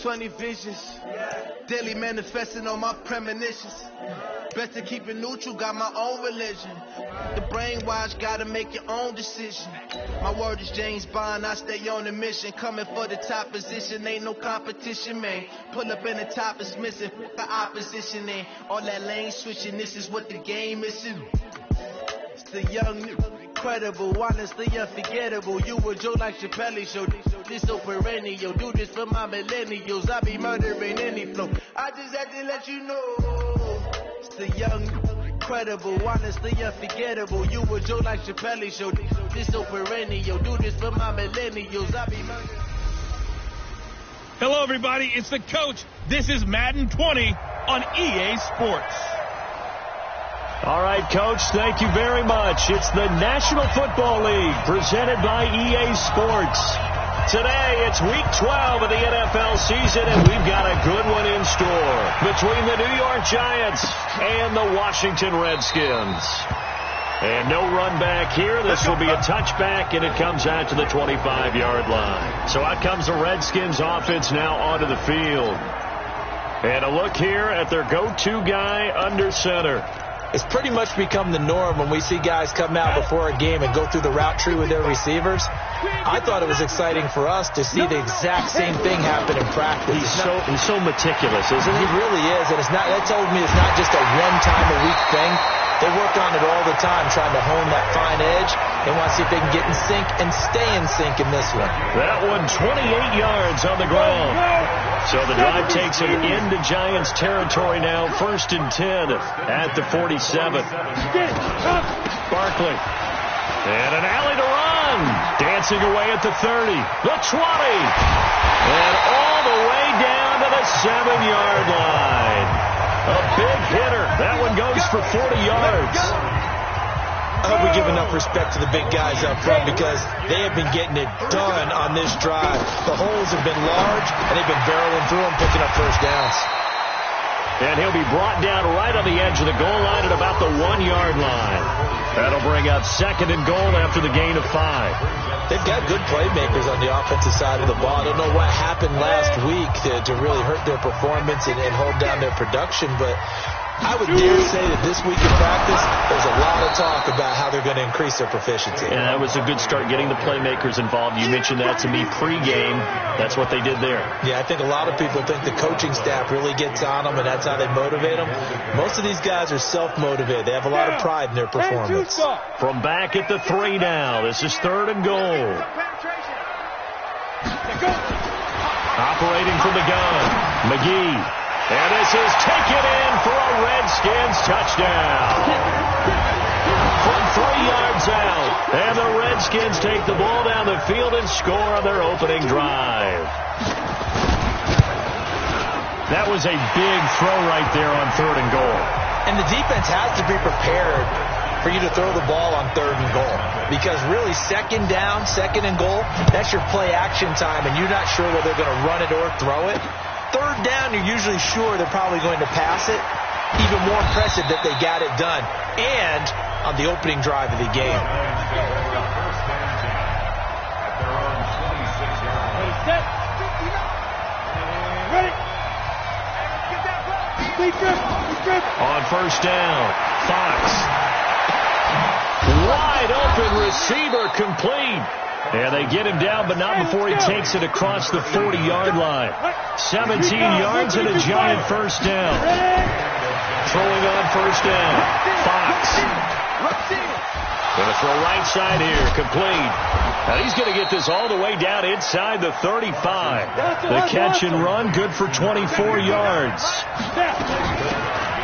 20 visions, daily manifesting on my premonitions. Best to keep it neutral, got my own religion. The brainwash, gotta make your own decision. My word is James Bond, I stay on a mission. Coming for the top position, ain't no competition, man. Pull up in the top is missing, the opposition in. All that lane switching, this is what the game is. It's the young, incredible, honestly unforgettable. You a Joe like Chappelle show. This so perennial, do this for my millennials. I be murdering any flow. I just had to let you know. It's the young, incredible, honestly unforgettable. You a Joe like Chappelle show. This so perennial, do this for my millennials. I be murdering. Hello, everybody. It's the coach. This is Madden 20 on EA Sports. All right, Coach, thank you very much. It's the National Football League presented by EA Sports. Today, it's Week 12 of the NFL season, and we've got a good one in store between the New York Giants and the Washington Redskins. And no run back here. This will be a touchback, and it comes out to the 25-yard line. So out comes the Redskins offense now onto the field. And a look here at their go-to guy under center. It's pretty much become the norm when we see guys come out before a game and go through the route tree with their receivers. I thought it was exciting for us to see the exact same thing happen in practice. He's so meticulous, isn't he? He really is, and that told me it's not just a one-time-a-week thing. They work on it all the time, trying to hone that fine edge. They want to see if they can get in sync and stay in sync in this one. That one, 28 yards on the ground. So the drive takes him into Giants territory now, 1st and 10 at the 47. Barkley. And an alley to run. Dancing away at the 30. The 20. And all the way down to the 7-yard line. A big hitter. That one goes for 40 yards. I hope we give enough respect to the big guys up front because they have been getting it done on this drive. The holes have been large, and they've been barreling through them, picking up first downs. And he'll be brought down right on the edge of the goal line at about the 1-yard line. That'll bring up 2nd and goal after the gain of 5. They've got good playmakers on the offensive side of the ball. I don't know what happened last week to really hurt their performance and hold down their production, but I would dare say that this week in practice, there's a lot of talk about how they're going to increase their proficiency. And that was a good start, getting the playmakers involved. You mentioned that to me pregame. That's what they did there. Yeah, I think a lot of people think the coaching staff really gets on them, and that's how they motivate them. Most of these guys are self-motivated. They have a lot of pride in their performance. From back at the 3 now, this is 3rd and goal. Operating from the gun, McGee. And this is taken in for a Redskins touchdown. From 3 yards out. And the Redskins take the ball down the field and score on their opening drive. That was a big throw right there on 3rd and goal. And the defense has to be prepared for you to throw the ball on 3rd and goal. Because really, 2nd down, 2nd and goal, that's your play action time, and you're not sure whether they're going to run it or throw it. 3rd down, you're usually sure they're probably going to pass it. Even more impressive that they got it done. And on the opening drive of the game. On 1st down, Fox. Wide open receiver complete. And they get him down, but not before he takes it across the 40-yard line. 17 yards and a Giant 1st down. Throwing on 1st down. Fox. Going to throw right side here. Complete. Now he's going to get this all the way down inside the 35. The catch and run, good for 24 yards.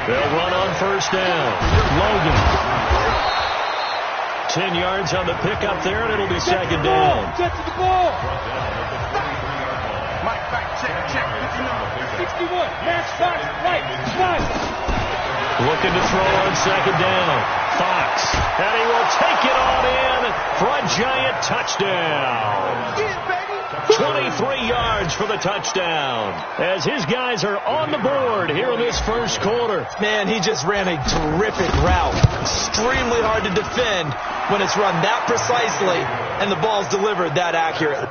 They'll run on 1st down. Logan. 10 yards on the pickup there, and it'll be 2nd down. Get to the ball. Mike, back, check. 61. Match Fox, right, side. Looking to throw on 2nd down. Fox. And he will take it on in for a Giant touchdown. 23 yards for the touchdown as his guys are on the board here in this 1st quarter. Man, he just ran a terrific route. Extremely hard to defend when it's run that precisely and the ball's delivered that accurately.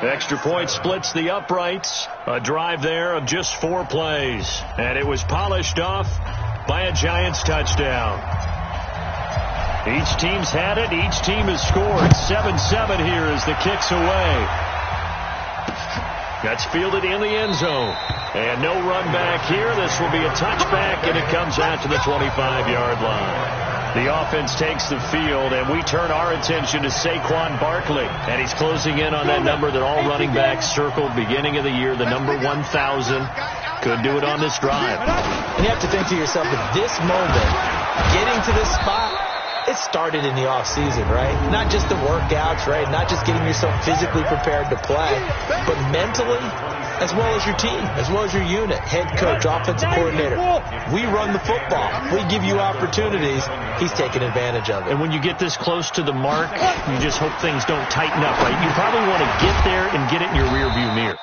Extra point splits the uprights. A drive there of just 4 plays. And it was polished off by a Giants touchdown. Each team's had it. Each team has scored. 7-7 here as the kick's away. That's fielded in the end zone. And no run back here. This will be a touchback, and it comes out to the 25-yard line. The offense takes the field, and we turn our attention to Saquon Barkley. And he's closing in on that number that all running backs circled beginning of the year, the number 1,000. Could do it on this drive. And you have to think to yourself, at this moment, getting to this spot, it started in the offseason, right? Not just the workouts, right? Not just getting yourself physically prepared to play, but mentally, as well as your team, as well as your unit, head coach, offensive coordinator. We run the football. We give you opportunities. He's taking advantage of it. And when you get this close to the mark, you just hope things don't tighten up, right? You probably want to get there and get it in your rearview mirror.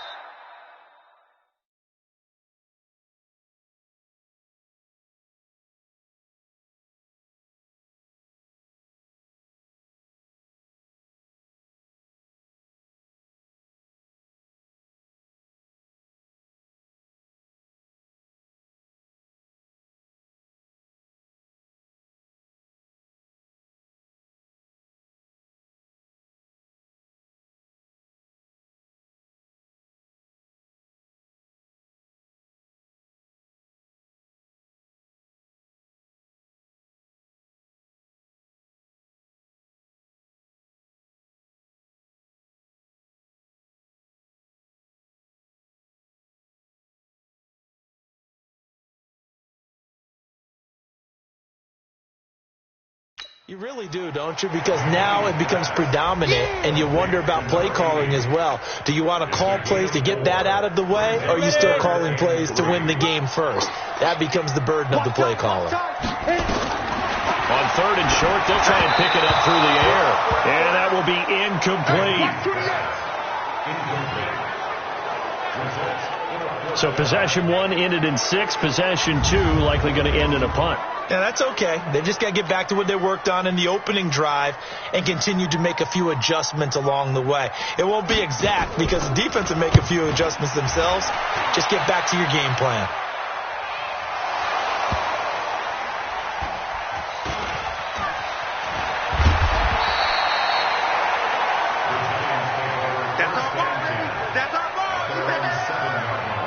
You really do, don't you? Because now it becomes predominant, and you wonder about play calling as well. Do you want to call plays to get that out of the way, or are you still calling plays to win the game first? That becomes the burden of the play caller. On 3rd and short, they'll try and pick it up through the air. And that will be incomplete. So possession 1 ended in 6. Possession 2 likely going to end in a punt. Yeah, that's okay. They've just got to get back to what they worked on in the opening drive and continue to make a few adjustments along the way. It won't be exact because the defense will make a few adjustments themselves. Just get back to your game plan.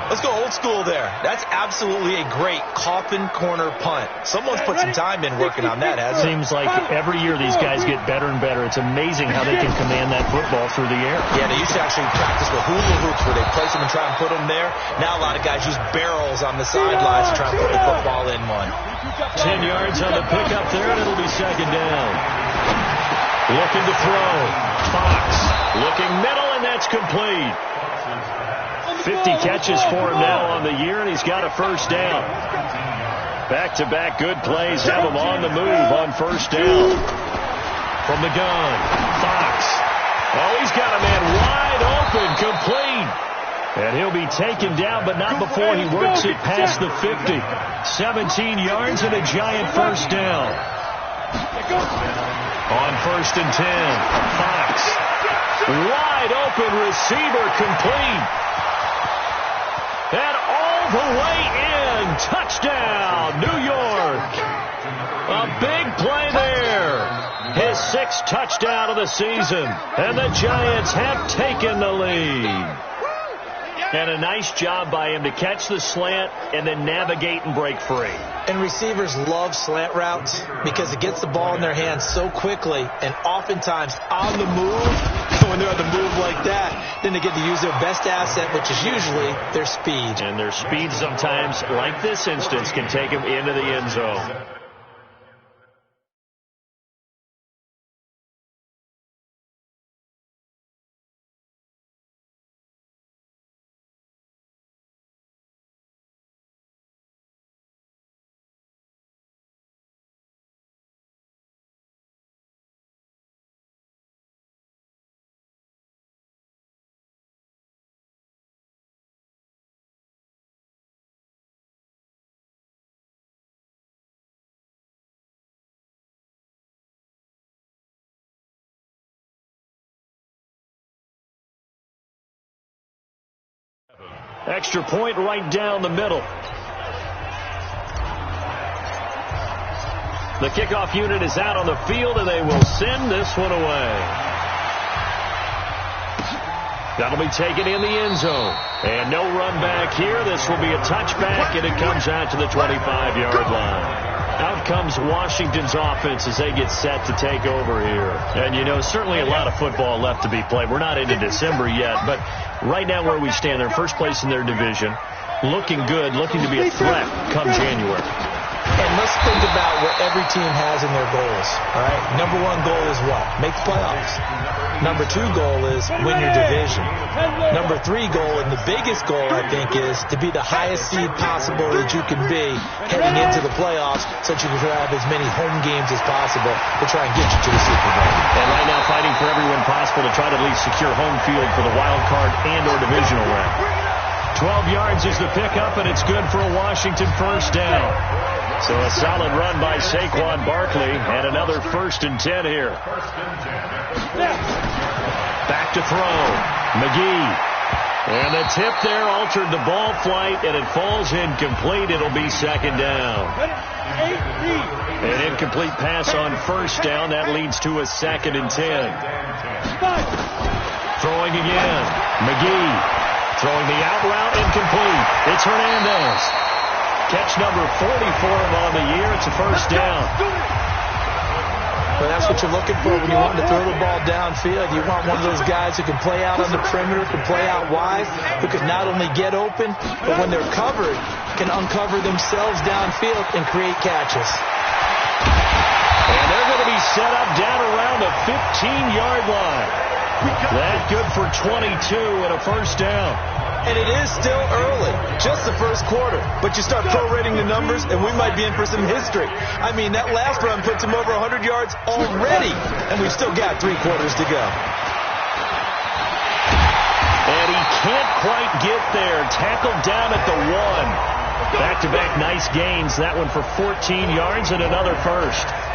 Let's go old school there. That's absolutely a great coffin corner punt. Someone's put some time in working on that, hasn't it? Seems like every year these guys get better and better. It's amazing how they can command that football through the air. Yeah, they used to actually practice with hula hoops where they place them and try and put them there. Now a lot of guys use barrels on the sidelines to try and put the football in one. 10 yards on the pickup there, and it'll be 2nd down. Looking to throw. Fox looking middle, and that's complete. 50 catches for him now on the year, and he's got a 1st down. Back-to-back good plays have him on the move on 1st down. From the gun, Fox. Oh, he's got a man wide open, complete. And he'll be taken down, but not before he works it past the 50. 17 yards and a Giant 1st down. On 1st and 10, Fox. Wide open receiver, complete. And all the way in. Touchdown, New York. A big play there. His 6th touchdown of the season. And the Giants have taken the lead. And a nice job by him to catch the slant and then navigate and break free. And receivers love slant routes because it gets the ball in their hands so quickly and oftentimes on the move. When they're on the move like that, then they get to use their best asset, which is usually their speed. And their speed sometimes, like this instance, can take them into the end zone. Extra point right down the middle. The kickoff unit is out on the field, and they will send this one away. That'll be taken in the end zone. And no run back here. This will be a touchback, and it comes out to the 25-yard line. Out comes Washington's offense as they get set to take over here. And, you know, certainly a lot of football left to be played. We're not into December yet, but right now where we stand, they're first place in their division, looking good, looking to be a threat come January. And let's think about what every team has in their goals, all right? Number one goal is what? Make the playoffs. Number two goal is win your division. Number three goal, and the biggest goal, I think, is to be the highest seed possible that you can be heading into the playoffs so that you can have as many home games as possible to try and get you to the Super Bowl. And right now fighting for everyone possible to try to at least secure home field for the wild card and or divisional round. 12 yards is the pickup, and it's good for a Washington first down. So a solid run by Saquon Barkley, and another 1st and 10 here. Back to throw. McGee. And the tip there altered the ball flight, and it falls incomplete. It'll be 2nd down. An incomplete pass on 1st down. That leads to a 2nd and 10. Throwing again. McGee. Throwing the out route, incomplete. It's Hernandez. Catch number 40 for him on the year. It's a 1st down. Well, that's what you're looking for when you want to throw the ball downfield. You want one of those guys who can play out on the perimeter, can play out wide, who can not only get open, but when they're covered, can uncover themselves downfield and create catches. And they're going to be set up down around the 15-yard line. That good for 22 and a 1st down. And it is still early, just the first quarter. But you start prorating the numbers, and we might be in for some history. I mean, that last run puts him over 100 yards already, and we've still got 3 quarters to go. And he can't quite get there. Tackled down at the 1. Back-to-back nice gains. That one for 14 yards and another 1st.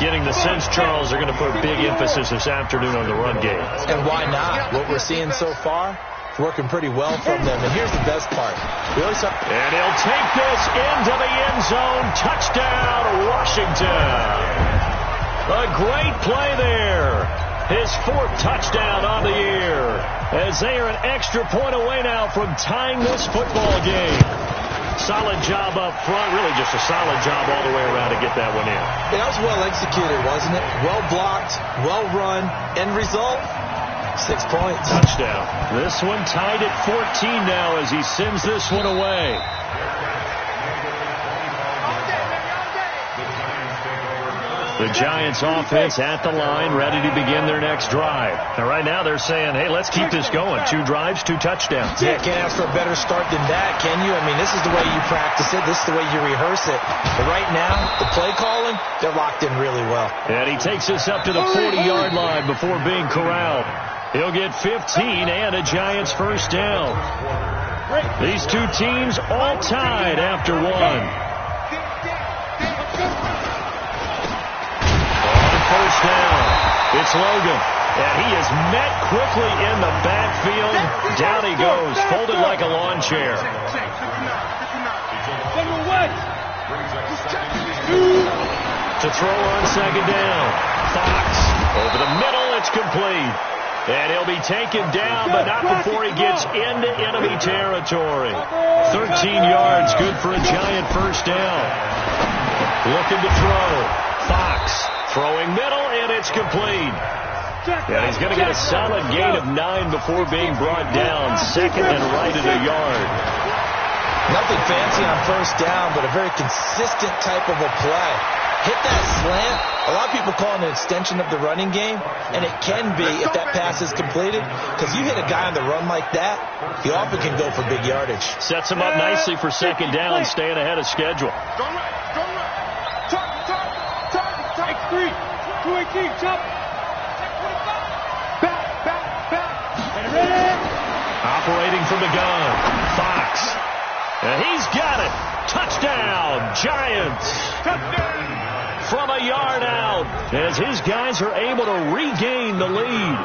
Getting the sense, Charles, are going to put big emphasis this afternoon on the run game. And why not? What we're seeing so far, working pretty well from them. And here's the best part. And he'll take this into the end zone. Touchdown, Washington. A great play there. His 4th touchdown on the year. As they are an extra point away now from tying this football game. Solid job up front. Really just a solid job all the way around to get that one in. Yeah, that was well executed, wasn't it? Well blocked, well run. End result, 6 points. Touchdown. This one tied at 14 now as he sends this one away. The Giants offense at the line, ready to begin their next drive. And right now they're saying, hey, let's keep this going. 2 drives, 2 touchdowns. Yeah, can't ask for a better start than that, can you? I mean, this is the way you practice it. This is the way you rehearse it. But right now, the play calling, they're locked in really well. And he takes us up to the 40-yard line before being corralled. He'll get 15 and a Giants 1st down. These 2 teams all tied after 1. 1st down. It's Logan. And he is met quickly in the backfield. Down he goes, folded like a lawn chair. To throw on 2nd down. Fox. Over the middle, it's complete. And he'll be taken down, but not before he gets into enemy territory. 13 yards, good for a Giant 1st down. Looking to throw. Fox. Throwing middle, and it's complete. And he's going to get a solid gain of 9 before being brought down. 2nd and right at a yard. Nothing fancy on 1st down, but a very consistent type of a play. Hit that slant. A lot of people call it an extension of the running game, and it can be if that pass is completed, because you hit a guy on the run like that, he often can go for big yardage. Sets him up nicely for 2nd down, staying ahead of schedule. X3, 218, chop. Operating from the gun, Fox. And he's got it. Touchdown, Giants. From a yard out, as his guys are able to regain the lead.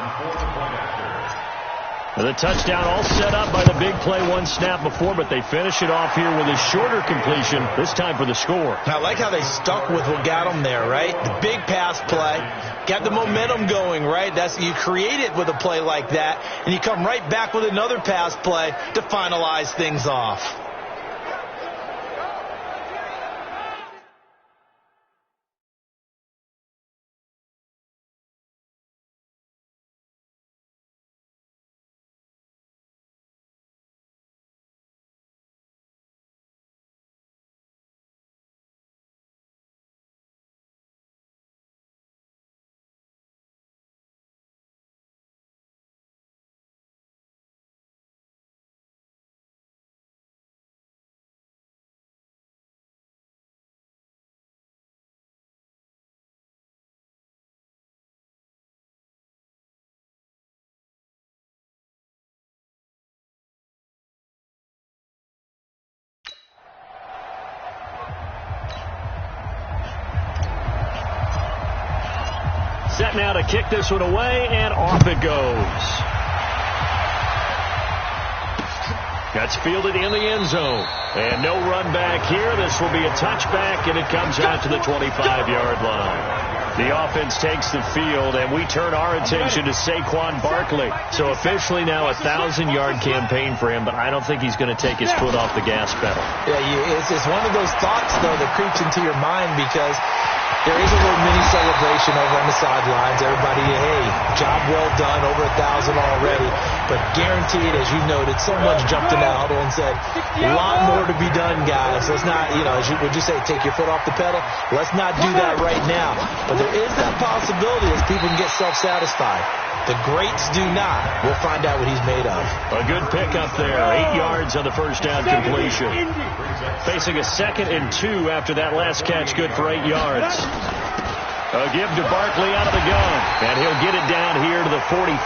And the touchdown all set up by the big play one snap before, but they finish it off here with a shorter completion, this time for the score. I like how they stuck with what got them there, right? The big pass play, got the momentum going, right? You create it with a play like that, and you come right back with another pass play to finalize things off. Set now to kick this one away, and off it goes. That's fielded in the end zone. And no run back here. This will be a touchback, and it comes out to the 25-yard line. The offense takes the field, and we turn our attention to Saquon Barkley. So officially now a 1,000-yard campaign for him, but I don't think he's going to take his foot off the gas pedal. Yeah, it's one of those thoughts, though, that creeps into your mind because there is a little mini celebration over on the sidelines. Everybody, hey, job well done, over 1,000 already. But guaranteed, as you noted, someone's jumped in that huddle and said, a lot more to be done, guys. Let's not, would you say, take your foot off the pedal? Let's not do that right now. But there is that possibility as people can get self-satisfied. The greats do not. We'll find out what he's made of. A good pickup there. 8 yards on the first down completion. Facing a 2nd and 2 after that last catch, good for 8 yards. A give to Barkley out of the gun, and he'll get it down here to the 43.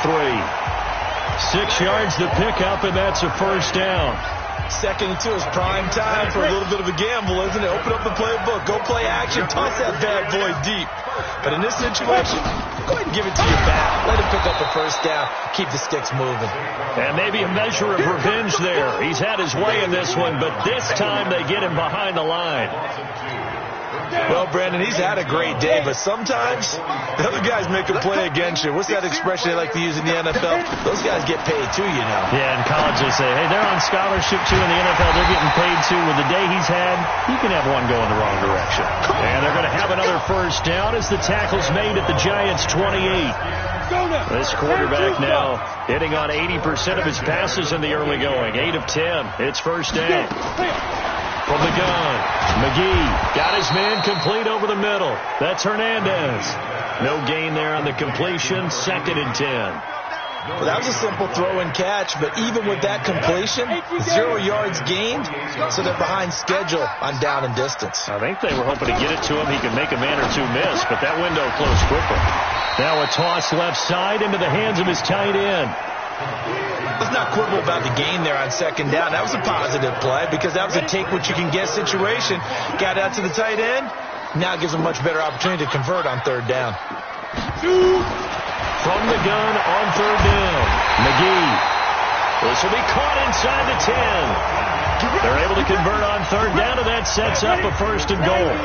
6 yards to pick up, and that's a first down. 2nd and 2 is prime time for a little bit of a gamble, isn't it? Open up the playbook, go play action, toss that bad boy deep. But in this situation, go ahead and give it to your back. Let him pick up the first down, keep the sticks moving. And maybe a measure of revenge there. He's had his way in this one, but this time they get him behind the line. Well, Brandon, he's had a great day, but sometimes the other guys make a play against you. What's that expression they like to use in the NFL? Those guys get paid too, you know. Yeah, in college they say, hey, they're on scholarship too. In the NFL, they're getting paid too. With the day he's had, he can have one go in the wrong direction. And they're going to have another first down as the tackle's made at the Giants' 28. This quarterback now hitting on 80% of his passes in the early going. 8 of 10. It's first down. From the gun, McGee got his man complete over the middle. That's Hernandez. No gain there on the completion. 2nd and 10. Well, that was a simple throw and catch, but even with that completion, 0 yards gained, so they're behind schedule on down and distance. I think they were hoping to get it to him. He could make a man or two miss, but that window closed quickly. Now a toss left side into the hands of his tight end. Let's not quibble about the gain there on 2nd down. That was a positive play because that was a take-what-you-can-get situation. Got out to the tight end. Now gives him a much better opportunity to convert on 3rd down. From the gun on 3rd down, McGee. This will be caught inside the 10. They're able to convert on 3rd down, and that sets up a 1st and goal.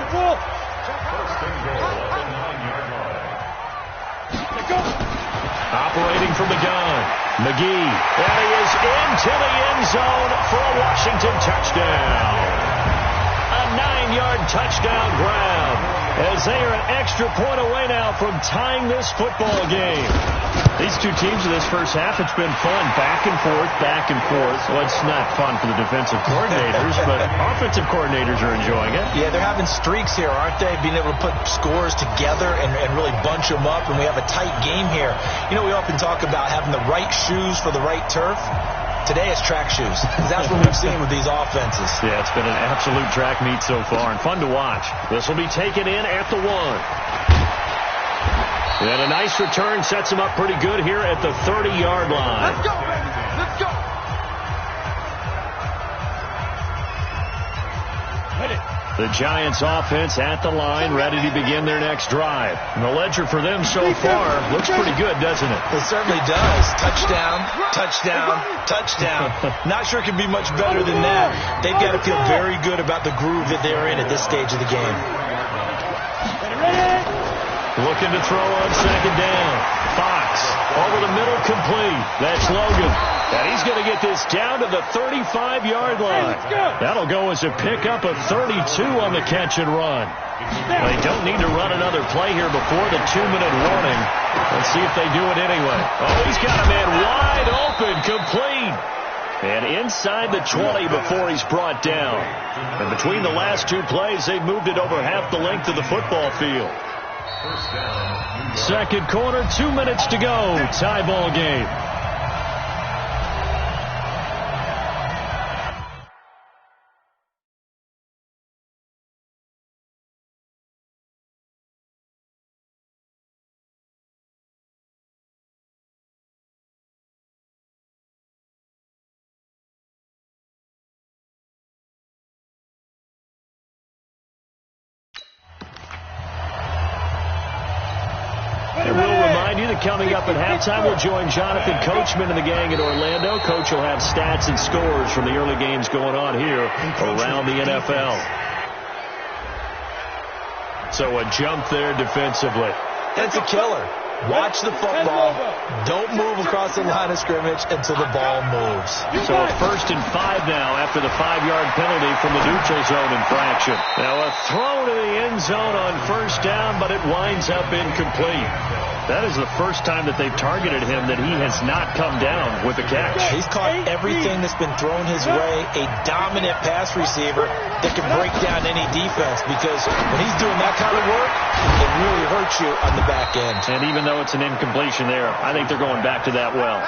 Operating from the gun, McGee, and he is into the end zone for a Washington touchdown. A 9-yard touchdown grab as they are an extra point away now from tying this football game. These two teams in this first half, it's been fun. Back and forth, back and forth. Well, it's not fun for the defensive coordinators, but offensive coordinators are enjoying it. Yeah, they're having streaks here, aren't they? Being able to put scores together and really bunch them up, and we have a tight game here. You know, we often talk about having the right shoes for the right turf. Today it's track shoes. That's what we've seen with these offenses. Yeah, it's been an absolute track meet so far and fun to watch. This will be taken in at the 1. And a nice return sets him up pretty good here at the 30-yard line. Let's go, baby. Let's go. The Giants offense at the line, ready to begin their next drive. And the ledger for them so far looks pretty good, doesn't it? It certainly does. Touchdown, touchdown, touchdown. Not sure it could be much better than that. They've got to feel very good about the groove that they're in at this stage of the game. Looking to throw on second down. Fox over the middle, complete. That's Logan. And he's going to get this down to the 35-yard line. That'll go as a pickup of 32 on the catch and run. They don't need to run another play here before the 2-minute warning. Let's see if they do it anyway. Oh, he's got a man wide open, complete. And inside the 20 before he's brought down. And between the last two plays, they've moved it over half the length of the football field. Second quarter, 2 minutes to go. Tie ball game. And we'll remind you that coming up at halftime, we'll join Jonathan Coachman and the gang in Orlando. Coach will have stats and scores from the early games going on here around the NFL. So a jump there defensively. That's a killer. Watch the football. Don't move across the line of scrimmage until the ball moves. So a 1st and 5 now after the 5-yard penalty from the neutral zone infraction. Now a throw to the end zone on first down, but it winds up incomplete. That is the first time that they've targeted him that he has not come down with a catch. He's caught everything that's been thrown his way. A dominant pass receiver that can break down any defense, because when he's doing that kind of work, it really hurts you on the back end. And even though it's an incompletion there, I think they're going back to that well.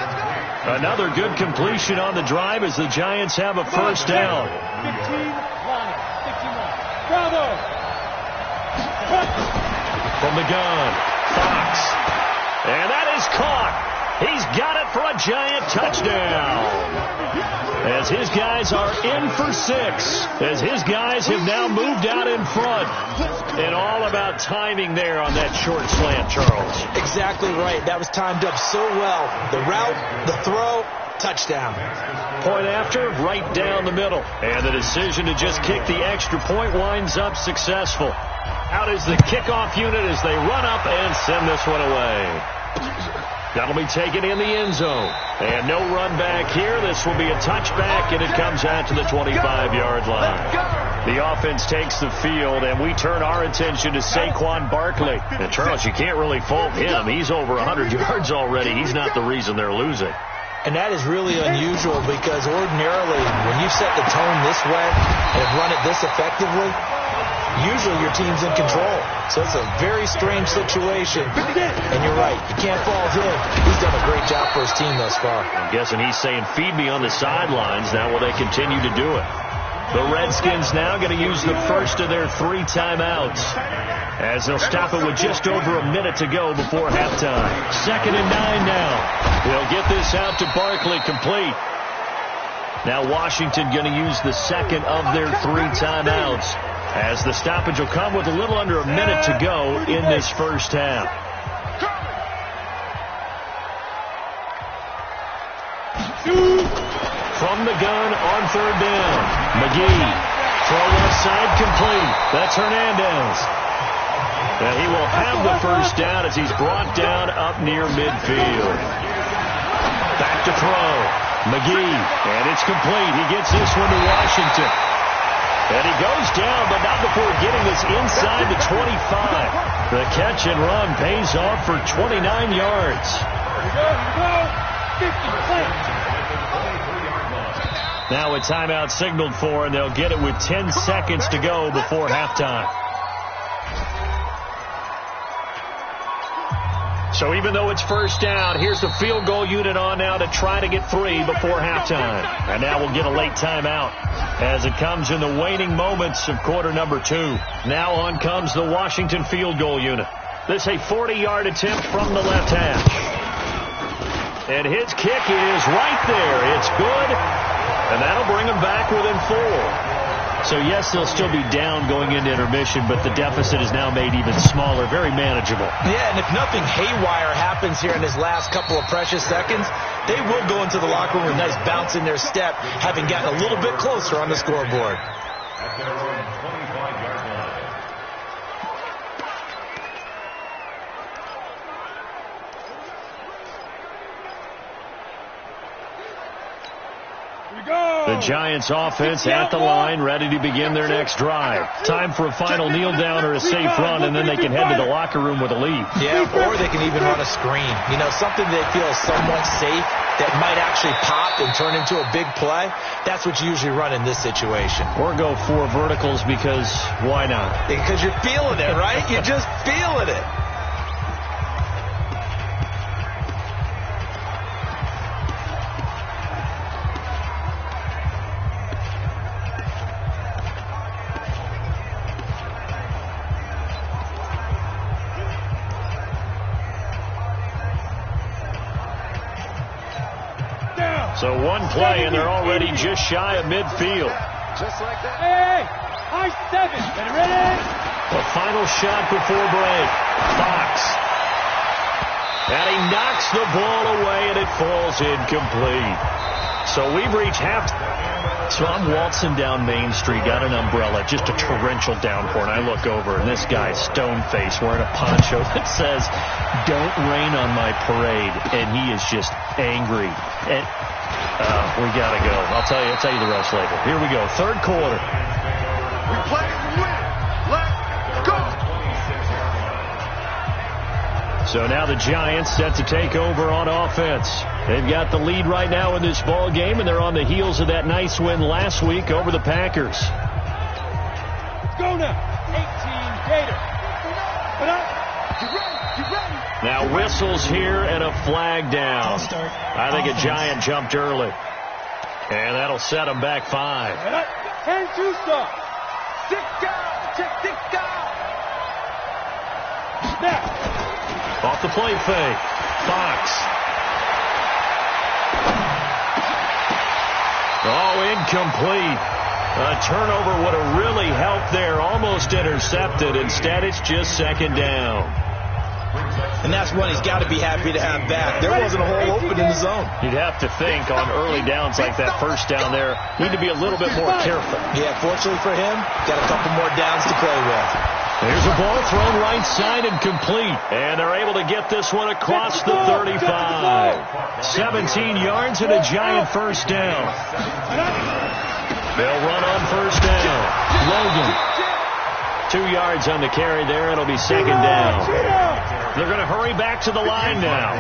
Another good completion on the drive as the Giants have a first down. 15, Bravo. From the gun, Fox. And that is caught. He's got it for a Giant touchdown. As his guys are in for 6. As his guys have now moved out in front. And all about timing there on that short slant, Charles. Exactly right. That was timed up so well. The route, the throw, touchdown. Point after, right down the middle. And the decision to just kick the extra point winds up successful. Out is the kickoff unit as they run up and send this one away. That'll be taken in the end zone. And no run back here. This will be a touchback, and it comes out to the 25-yard line. The offense takes the field, and we turn our attention to Saquon Barkley. And, Charles, you can't really fault him. He's over 100 yards already. He's not the reason they're losing. And that is really unusual, because ordinarily when you set the tone this way and run it this effectively, usually your team's in control. So it's a very strange situation. And you're right, you can't fault him. He's done a great job for his team thus far. I'm guessing he's saying, feed me on the sidelines. Now will they continue to do it? The Redskins now going to use the first of their 3 timeouts, as they'll stop it with just over a minute to go before halftime. 2nd and 9 now. They'll get this out to Barkley, complete. Now Washington going to use the second of their 3 timeouts, as the stoppage will come with a little under a minute to go in this first half. From the gun on 3rd down, McGee. Throw left side, complete. That's Hernandez. Now he will have the first down as he's brought down up near midfield. Back to throw. McGee, and it's complete. He gets this one to Washington. And he goes down, but not before getting this inside the 25. The catch and run pays off for 29 yards. Here we go. 50, play. Now a timeout signaled for, and they'll get it with 10 seconds to go before halftime. So even though it's first down, here's the field goal unit on now to try to get 3 before halftime. And now we'll get a late timeout as it comes in the waning moments of quarter number 2. Now on comes the Washington field goal unit. This a 40-yard attempt from the left hash. And his kick is right there. It's good. And that'll bring them back within 4. So, yes, they'll still be down going into intermission, but the deficit is now made even smaller, very manageable. Yeah, and if nothing haywire happens here in his last couple of precious seconds, they will go into the locker room with a nice bounce in their step, having gotten a little bit closer on the scoreboard. The Giants offense at the line, ready to begin their next drive. Time for a final kneel down or a safe run, and then they can head to the locker room with a lead. Yeah, or they can even run a screen. You know, something they feel is somewhat safe that might actually pop and turn into a big play. That's what you usually run in this situation. Or go 4 verticals because why not? Because you're feeling it, right? You're just feeling it. So one play, and they're already just shy of midfield. Just like that. Hey, high 7. Get ready. The final shot before break. Fox. And he knocks the ball away, and it falls incomplete. So we've reached half. So I'm waltzing down Main Street, got an umbrella, just a torrential downpour, and I look over, and this guy's stone-faced wearing a poncho that says, "Don't rain on my parade," and he is just angry. And we gotta go. I'll tell you the rest later. Here we go. Third quarter. We play to win. Let's go. So now the Giants set to take over on offense. They've got the lead right now in this ball game, and they're on the heels of that nice win last week over the Packers. Let's go now. 18 Gator. Put up. You ready? Now whistles here and a flag down. I think a Giant jumped early. And that'll set them back 5. 10-2 stop. Snap. Off the play fake. Fox. Oh, incomplete. A turnover would have really helped there. Almost intercepted. Instead, it's just second down. And that's one he's got to be happy to have back. There wasn't a hole open in the zone. You'd have to think on early downs like that first down there, need to be a little bit more careful. Yeah, fortunately for him, got a couple more downs to play with. There's a ball thrown right side and complete. And they're able to get this one across the 35. 17 yards and a Giant first down. They'll run on first down. Logan. 2 yards on the carry there. It'll be second down. They're going to hurry back to the line now.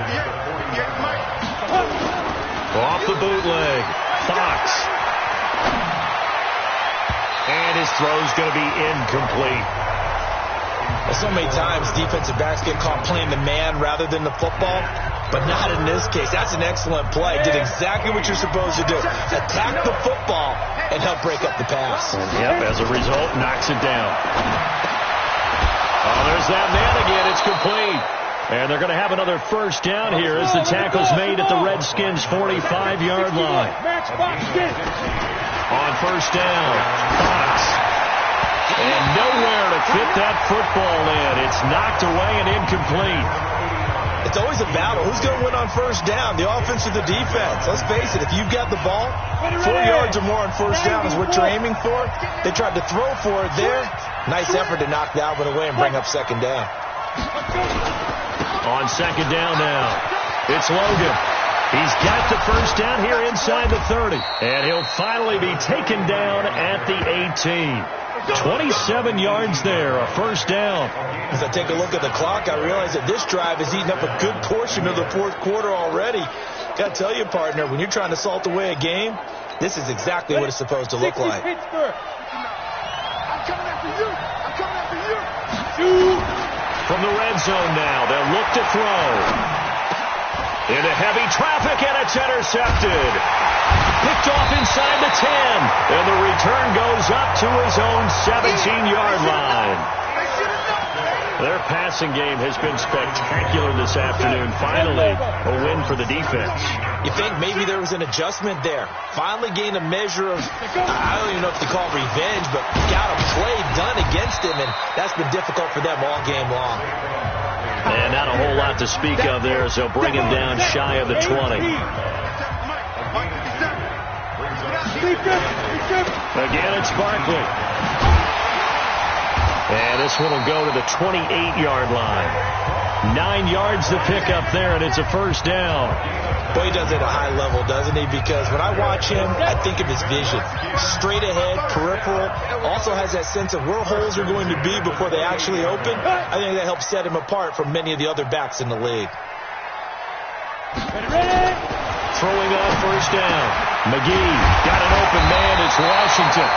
Off the bootleg. Fox. And his throw's going to be incomplete. So many times defensive backs get caught playing the man rather than the football, but not in this case. That's an excellent play. Did exactly what you're supposed to do. Attack the football and help break up the pass. Yep, as a result, knocks it down. Oh, there's that man again. It's complete. And they're going to have another first down here as the tackle's made at the Redskins' 45-yard line. On first down, Fox. And nowhere to fit that football in. It's knocked away and incomplete. It's always a battle. Who's going to win on first down, the offense or the defense? Let's face it, if you've got the ball, 4 yards or more on first down is what you're aiming for. They tried to throw for it there. Nice effort to knock that one away and bring up second down. On second down now, it's Logan. He's got the first down here inside the 30. And he'll finally be taken down at the 18. 27 yards there, a first down. As I take a look at the clock, I realize that this drive has eaten up a good portion of the fourth quarter already. Got to tell you, partner, when you're trying to salt away a game, this is exactly what it's supposed to look like. I'm coming after you. From the red zone now, they'll look to throw. Into heavy traffic, and it's intercepted. Picked off inside the 10. And the return goes up to his own 17-yard line. Their passing game has been spectacular this afternoon. Finally, a win for the defense. You think maybe there was an adjustment there. Finally gained a measure of, I don't even know if you call it revenge, but got a play done against him, and that's been difficult for them all game long. And not a whole lot to speak of there, so bring him down shy of the 20. Again, it's Barkley. And this one will go to the 28-yard line. 9 yards to pick up there, and it's a first down. Boy, he does it at a high level, doesn't he? Because when I watch him, I think of his vision. Straight ahead, peripheral. Also has that sense of where holes are going to be before they actually open. I think that helps set him apart from many of the other backs in the league. Throwing on first down. McGee got an open man. It's Washington.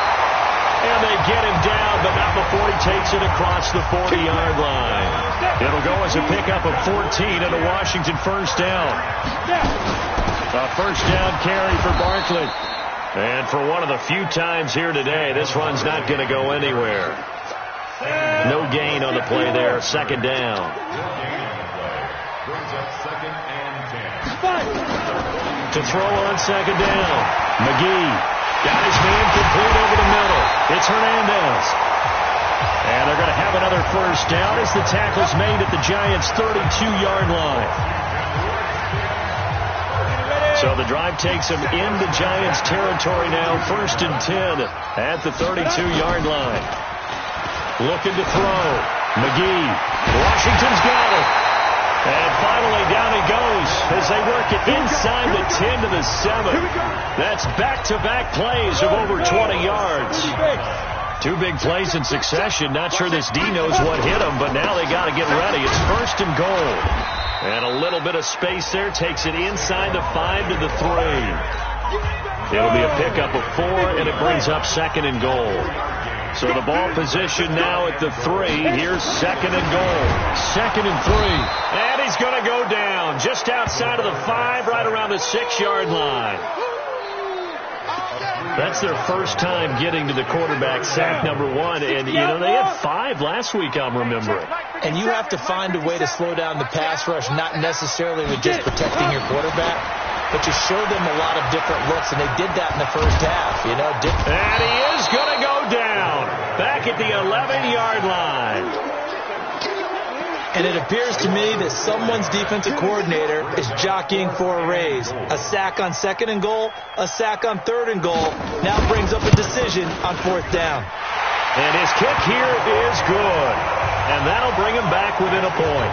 And they get him down, but not before he takes it across the 40-yard line. It'll go as a pickup of 14 and a Washington first down. A first down carry for Barkley. And for one of the few times here today, this run's not going to go anywhere. No gain on the play there. Second down. To throw on second down. McGee. Got his man complete over the middle. It's Hernandez. And they're going to have another first down as the tackle's made at the Giants' 32-yard line. So the drive takes them into Giants territory now. First and 10 at the 32-yard line. Looking to throw. McGee. Washington's got it. And finally, down he goes as they work it inside the 10 to the 7. That's back-to-back plays of over 20 yards. Two big plays in succession. Not sure this D knows what hit him, but now they got to get ready. It's first and goal. And a little bit of space there takes it inside the 5 to the 3. It'll be a pickup of 4, and it brings up second and goal. So the ball position now at the 3. Here's second and goal. Second and 3. And he's going to go down just outside of the 5, right around the 6-yard line. That's their first time getting to the quarterback, sack number 1. And, you know, they had 5 last week, I'm remembering. And you have to find a way to slow down the pass rush, not necessarily with just protecting your quarterback, but to show them a lot of different looks, and they did that in the first half. You know, and he is going to go down back at the 11-yard line. And it appears to me that someone's defensive coordinator is jockeying for a raise. A sack on second and goal, a sack on third and goal, now brings up a decision on fourth down. And his kick here is good. And that'll bring him back within a point.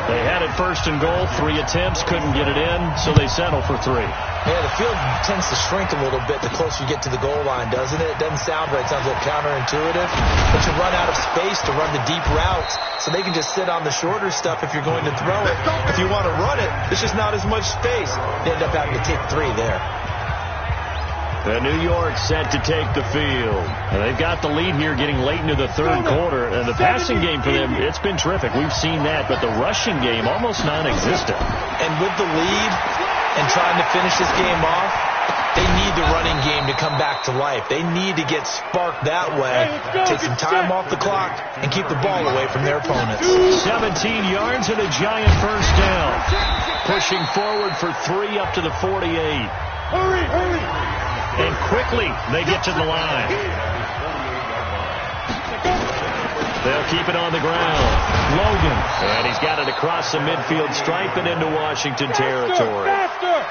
They had it first and goal, 3 attempts, couldn't get it in, so they settle for 3. Yeah, the field tends to shrink a little bit the closer you get to the goal line, doesn't it? It doesn't sound right. It sounds a little counterintuitive. But you run out of space to run the deep routes, so they can just sit on the shorter stuff if you're going to throw it. If you want to run it, there's just not as much space. You end up having to take 3 there. And New York set to take the field. And they've got the lead here getting late into the third quarter. And the passing game for them, it's been terrific. We've seen that. But the rushing game, almost non-existent. And with the lead and trying to finish this game off, they need the running game to come back to life. They need to get sparked that way, take some time off the clock, and keep the ball away from their opponents. 17 yards and a Giant first down. Pushing forward for 3 up to the 48. Hurry, hurry. And quickly, they get to the line. They'll keep it on the ground. Logan. And he's got it across the midfield stripe and into Washington territory.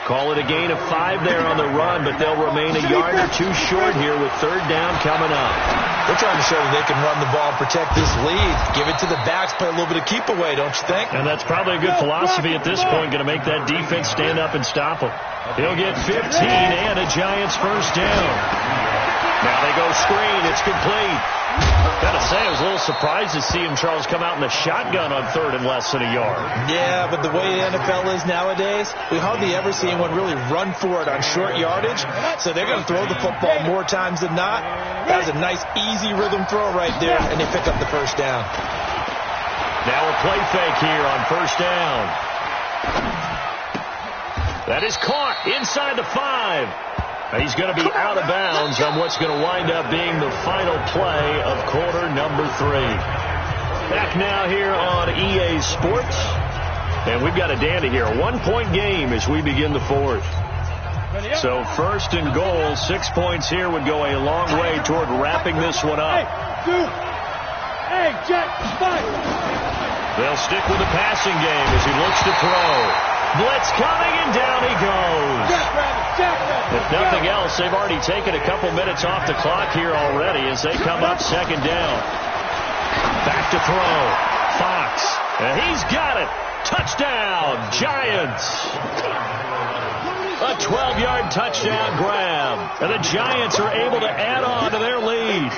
Call it a gain of 5 there on the run, but they'll remain a yard or 2 short here with third down coming up. They're trying to show that they can run the ball and protect this lead. Give it to the backs, play a little bit of keep away, don't you think? And that's probably a good philosophy at this point, going to make that defense stand up and stop them. He'll get 15 and a Giants first down. Now they go screen. It's complete. Gotta say, I was a little surprised to see him, Charles, come out in the shotgun on third and less than a yard. Yeah, but the way the NFL is nowadays, we hardly ever see anyone really run for it on short yardage. So they're going to throw the football more times than not. That was a nice, easy rhythm throw right there, and they pick up the first down. Now a play fake here on first down. That is caught inside the 5. He's going to be out of bounds on what's going to wind up being the final play of quarter number 3. Back now here on EA Sports. And we've got a dandy here. A 1-point game as we begin the fourth. So first and goal, 6 points here would go a long way toward wrapping this one up. Hey, Jack, fight. They'll stick with the passing game as he looks to throw. Blitz coming, and down he goes. If nothing else, they've already taken a couple minutes off the clock here already as they come up second down. Back to throw. Fox. And he's got it. Touchdown, Giants. A 12-yard touchdown grab. And the Giants are able to add on to their lead.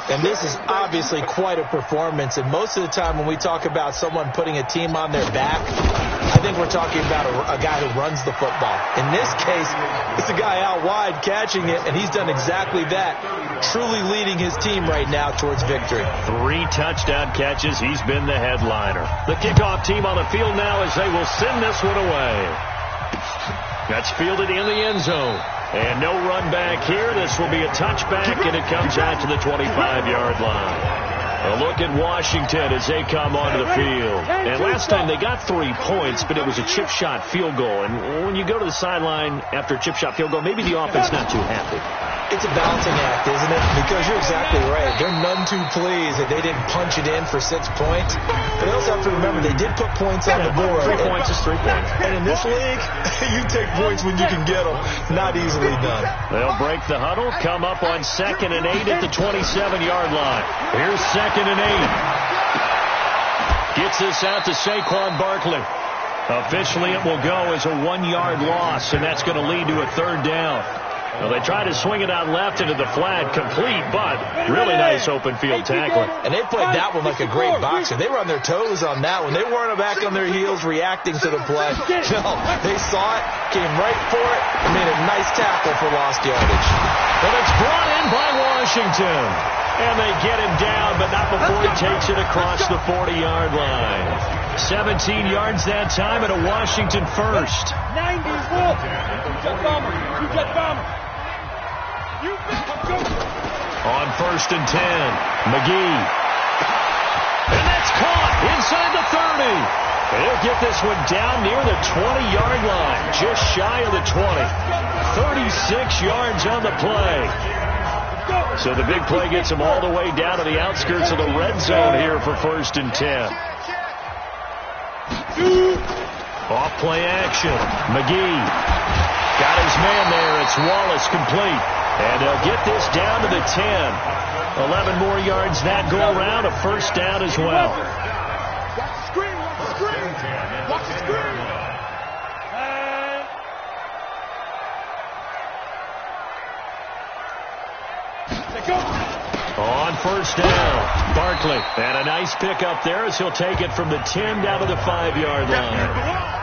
And this is obviously quite a performance. And most of the time when we talk about someone putting a team on their back, I think we're talking about a guy who runs the football. In this case, it's a guy out wide catching it, and he's done exactly that, truly leading his team right now towards victory. 3 touchdown catches. He's been the headliner. The kickoff team on the field now as they will send this one away. That's fielded in the end zone. And no run back here. This will be a touchback, and it comes out to the 25-yard line. A look at Washington as they come onto the field. And last time they got 3 points, but it was a chip shot field goal. And when you go to the sideline after a chip shot field goal, maybe the offense not too happy. It's a balancing act, isn't it? Because you're exactly right. They're none too pleased that they didn't punch it in for 6 points. But they also have to remember they did put points on the board. 3 points is 3 points. And in this league, you take points when you can get them. Not easily done. They'll break the huddle, come up on 2nd and 8 at the 27-yard line. Here's 2nd and 8. Gets this out to Saquon Barkley. Officially, it will go as a 1-yard loss, and that's going to lead to a 3rd down. Well, they tried to swing it out left into the flat, complete, but really nice open field tackling. And they played that one like a great boxer. They were on their toes on that one. They weren't back on their heels reacting to the play. No, they saw it, came right for it, and made a nice tackle for lost yardage. And it's brought in by Washington. And they get him down, but not before he takes it across the 40-yard line. 17 yards that time and a Washington first. 90 Wolf. You got bomber. On 1st and 10, McGee. And that's caught inside the 30. And he'll get this one down near the 20-yard line, just shy of the 20. 36 yards on the play. So the big play gets him all the way down to the outskirts of the red zone here for 1st and 10. Off play action. McGee got his man there. It's Wallace complete. And they'll get this down to the 10. 11 more yards that go around. A 1st down as well. Watch the screen. Watch the screen. On 1st down, Barkley. And a nice pickup there as he'll take it from the 10 down to the 5-yard line.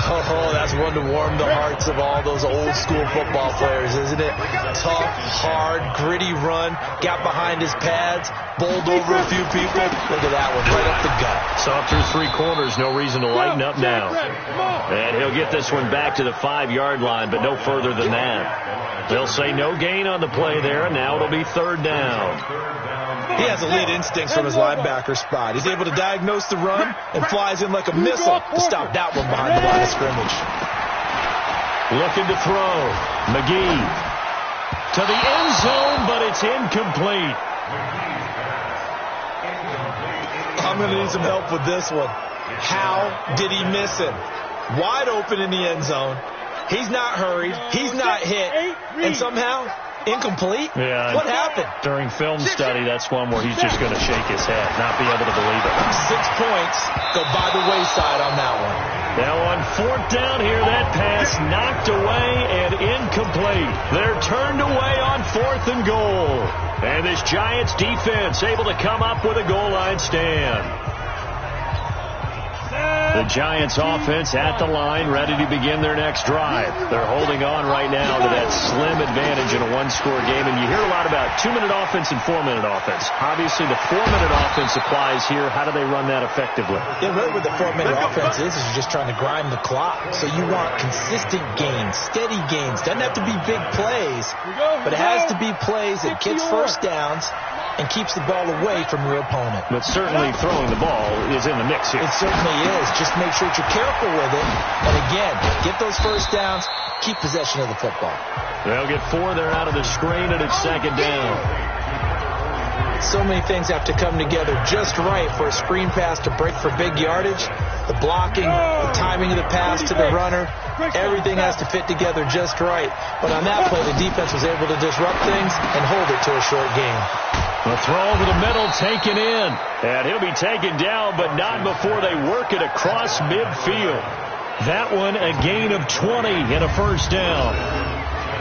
Oh, that's one to warm the hearts of all those old school football players, isn't it? Tough, hard, gritty run, got behind his pads, bowled over a few people. Look at that one, right up the gut. Saw through 3 quarters, no reason to lighten up now. And he'll get this one back to the 5-yard line, but no further than that. They'll say no gain on the play there, and now it'll be 3rd down. He has elite instincts from his linebacker spot. He's able to diagnose the run and flies in like a missile to stop that one behind the line of scrimmage. Looking to throw. McGee to the end zone, but it's incomplete. I'm going to need some help with this one. How did he miss him? Wide open in the end zone. He's not hurried. He's not hit. And somehow, incomplete? Yeah. What happened? During film study, that's one where he's just going to shake his head, not be able to believe it. 6 points go by the wayside on that one. Now on 4th down here, that pass knocked away and incomplete. They're turned away on 4th and goal. And this Giants defense able to come up with a goal line stand. The Giants offense at the line, ready to begin their next drive. They're holding on right now to that slim advantage in a 1-score game. And you hear a lot about 2-minute offense and 4-minute offense. Obviously, the 4-minute offense applies here. How do they run that effectively? Yeah, really what the 4-minute offense is you're just trying to grind the clock. So you want consistent gains, steady gains. Doesn't have to be big plays, but it has to be plays that gets 1st downs and keeps the ball away from your opponent. But certainly throwing the ball is in the mix here. It certainly is. Just make sure that you're careful with it. And again, get those first downs, keep possession of the football. They'll get 4 there out of the screen, and it's second down. So many things have to come together just right for a screen pass to break for big yardage. The blocking, the timing of the pass to the runner, everything has to fit together just right. But on that play, the defense was able to disrupt things and hold it to a short gain. The throw over the middle taken in. And he'll be taken down, but not before they work it across midfield. That one a gain of 20 and a first down.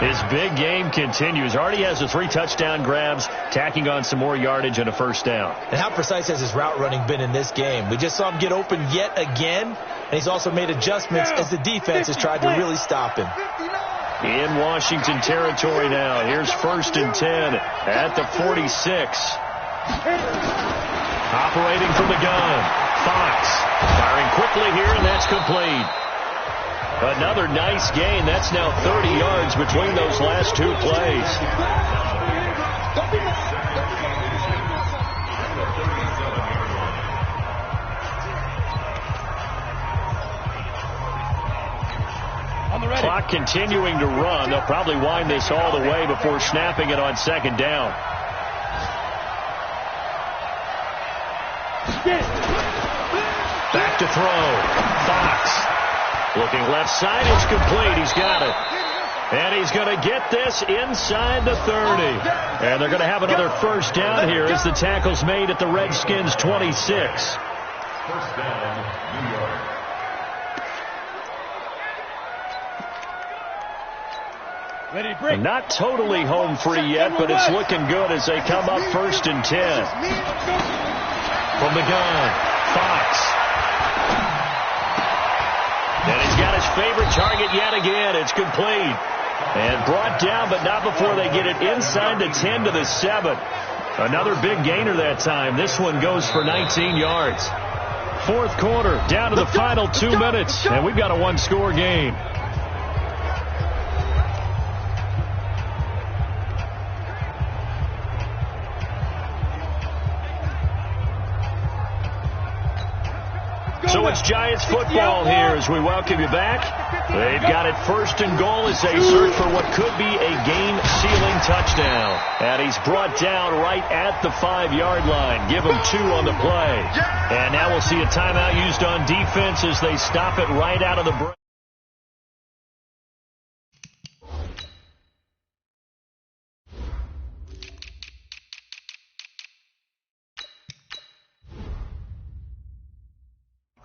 His big game continues. Already has the 3 touchdown grabs, tacking on some more yardage and a first down. And how precise has his route running been in this game? We just saw him get open yet again, and he's also made adjustments as the defense has tried to really stop him. In Washington territory now. Here's 1st and 10 at the 46. Operating from the gun. Fox firing quickly here, and that's complete. Another nice gain. That's now 30 yards between those last 2 plays. Clock continuing to run. They'll probably wind this all the way before snapping it on second down. Back to throw. Fox. Looking left side, it's complete. He's got it. And he's going to get this inside the 30. And they're going to have another first down here as the tackle's made at the Redskins' 26. First down, New York. Not totally home free yet, but it's looking good as they come up 1st and 10. From the gun, Fox. And he's got his favorite target yet again. It's complete. And brought down, but not before they get it inside the 10 to the 7. Another big gainer that time. This one goes for 19 yards. 4th quarter, down to the final 2 minutes. And we've got a 1-score game. So it's Giants football here as we welcome you back. They've got it 1st and goal as they search for what could be a game-sealing touchdown. And he's brought down right at the 5-yard line. Give him 2 on the play. And now we'll see a timeout used on defense as they stop it right out of the break.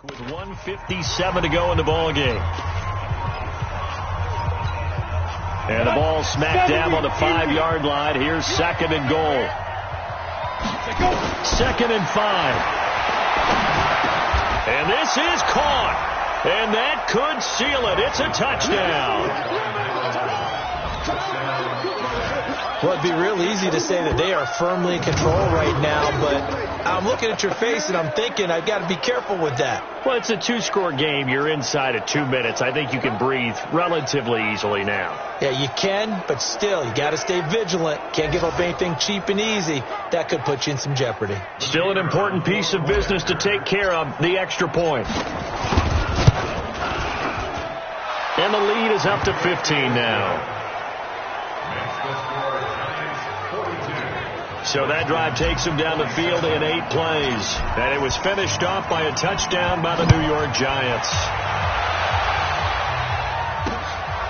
With 1:57 to go in the ball game. And the ball smack dab on the 5-yard line. Here's 2nd and goal. 2nd and 5. And this is caught. And that could seal it. It's a touchdown. Well, it'd be real easy to say that they are firmly in control right now, but I'm looking at your face and I'm thinking I've got to be careful with that. Well, it's a 2-score game. You're inside of 2 minutes. I think you can breathe relatively easily now. Yeah, you can, but still, you got to stay vigilant. Can't give up anything cheap and easy. That could put you in some jeopardy. Still an important piece of business to take care of, the extra point. And the lead is up to 15 now. So that drive takes them down the field in 8 plays. And it was finished off by a touchdown by the New York Giants.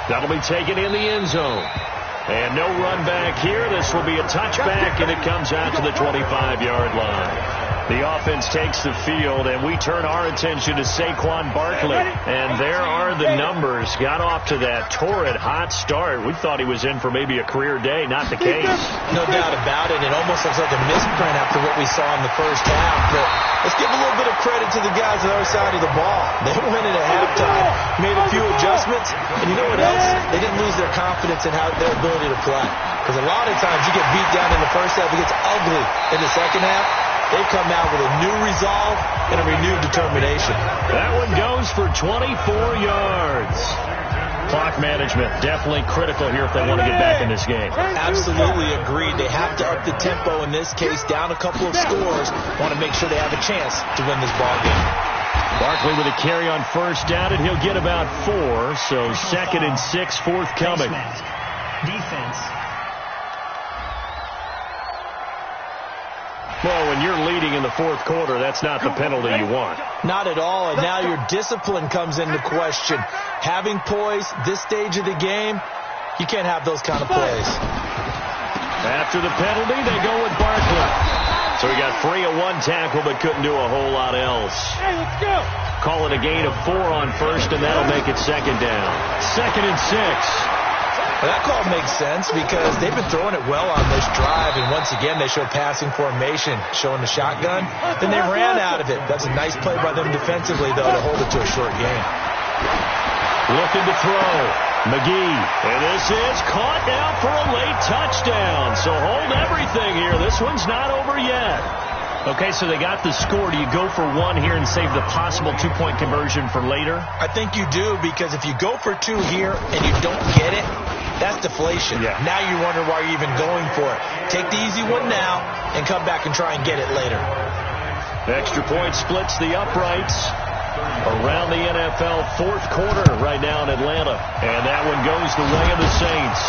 That'll be taken in the end zone. And no run back here. This will be a touchback, and it comes out to the 25-yard line. The offense takes the field, and we turn our attention to Saquon Barkley. And there are the numbers. Got off to that torrid hot start. We thought he was in for maybe a career day. Not the case. No doubt about it. It almost looks like a misprint after what we saw in the first half. But let's give a little bit of credit to the guys on the other side of the ball. They went in at halftime, made a few adjustments, and you know what else? They didn't lose their confidence in their ability to play. Because a lot of times you get beat down in the first half, it gets ugly in the second half. They've come out with a new resolve and a renewed determination. That one goes for 24 yards. Clock management, definitely critical here if they want to get back in this game. Absolutely agreed. They have to up the tempo in this case, down a couple of scores. Want to make sure they have a chance to win this ball game. Barkley with a carry on first down, and he'll get about 4. So 2nd and 6 forthcoming. Defense. Well, when you're leading in the 4th quarter, that's not the penalty you want. Not at all, and now your discipline comes into question. Having poise this stage of the game, you can't have those kind of plays. After the penalty, they go with Barkley. So he got free of 1 tackle, but couldn't do a whole lot else. Hey, let's go. Call it a gain of 4 on first, and that'll make it 2nd down. 2nd and 6. Well, that call makes sense because they've been throwing it well on this drive, and once again they show passing formation, showing the shotgun. Then they ran out of it. That's a nice play by them defensively, though, to hold it to a short game. Looking to throw. McGee. And this is caught now for a late touchdown. So hold everything here. This one's not over yet. Okay, so they got the score. Do you go for 1 here and save the possible 2-point conversion for later? I think you do, because if you go for 2 here and you don't get it, that's deflation. Yeah. Now you wonder why you're even going for it. Take the easy one now and come back and try and get it later. Extra point splits the uprights around the NFL 4th quarter right now in Atlanta. And that one goes the way of the Saints.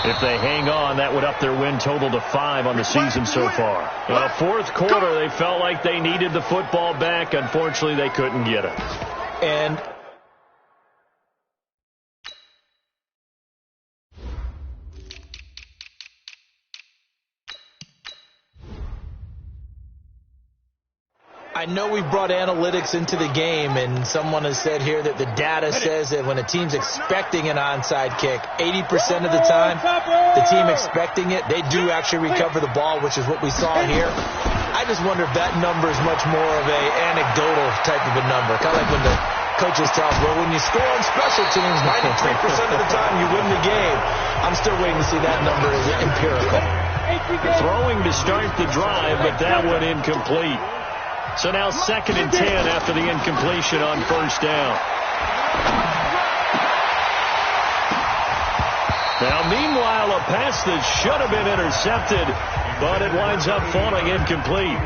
If they hang on, that would up their win total to 5 on the season so far. Well, 4th quarter, they felt like they needed the football back. Unfortunately, they couldn't get it. And I know we brought analytics into the game, and someone has said here that the data says that when a team's expecting an onside kick, 80% of the time, the team expecting it, they do actually recover the ball, which is what we saw here. I just wonder if that number is much more of a anecdotal type of a number, kind of like when the coaches tell us, well, when you score on special teams, 93% of the time you win the game. I'm still waiting to see that number is empirical. Throwing to start the drive, but that one incomplete. So now 2nd and 10 after the incompletion on first down. Now, meanwhile, a pass that should have been intercepted, but it winds up falling incomplete.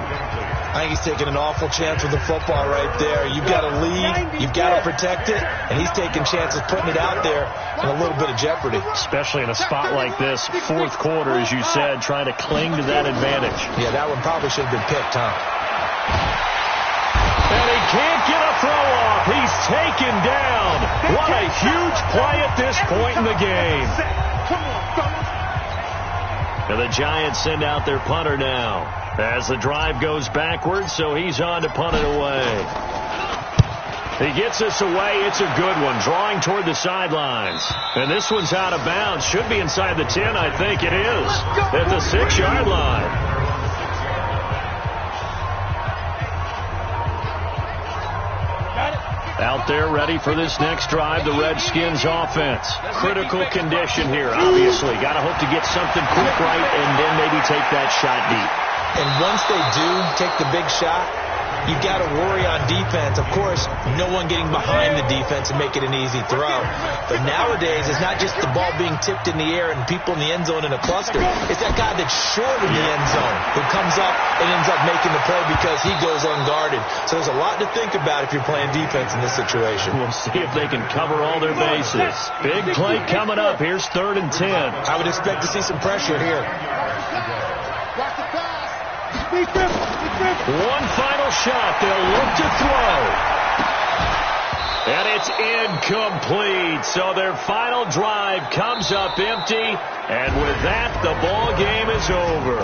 I think he's taking an awful chance with the football right there. You've got to lead, you've got to protect it, and he's taking chances putting it out there in a little bit of jeopardy. Especially in a spot like this, 4th quarter, as you said, trying to cling to that advantage. Yeah, that one probably should have been picked, huh? And he can't get a throw off. He's taken down. What a huge play at this point in the game. And the Giants send out their punter now as the drive goes backwards, so he's on to punt it away. He gets this away. It's a good one, drawing toward the sidelines. And this one's out of bounds. Should be inside the 10, I think it is, at the 6-yard line. Out there ready for this next drive, the Redskins offense. Critical condition here, obviously. Got to hope to get something quick right and then maybe take that shot deep. And once they do take the big shot, you've got to worry on defense. Of course, no one getting behind the defense and make it an easy throw. But nowadays, it's not just the ball being tipped in the air and people in the end zone in a cluster. It's that guy that's short in the end zone who comes up and ends up making the play because he goes unguarded. So there's a lot to think about if you're playing defense in this situation. We'll see if they can cover all their bases. Big play coming up. Here's 3rd and 10. I would expect to see some pressure here. One final shot. They'll look to throw. And it's incomplete. So their final drive comes up empty. And with that, the ball game is over.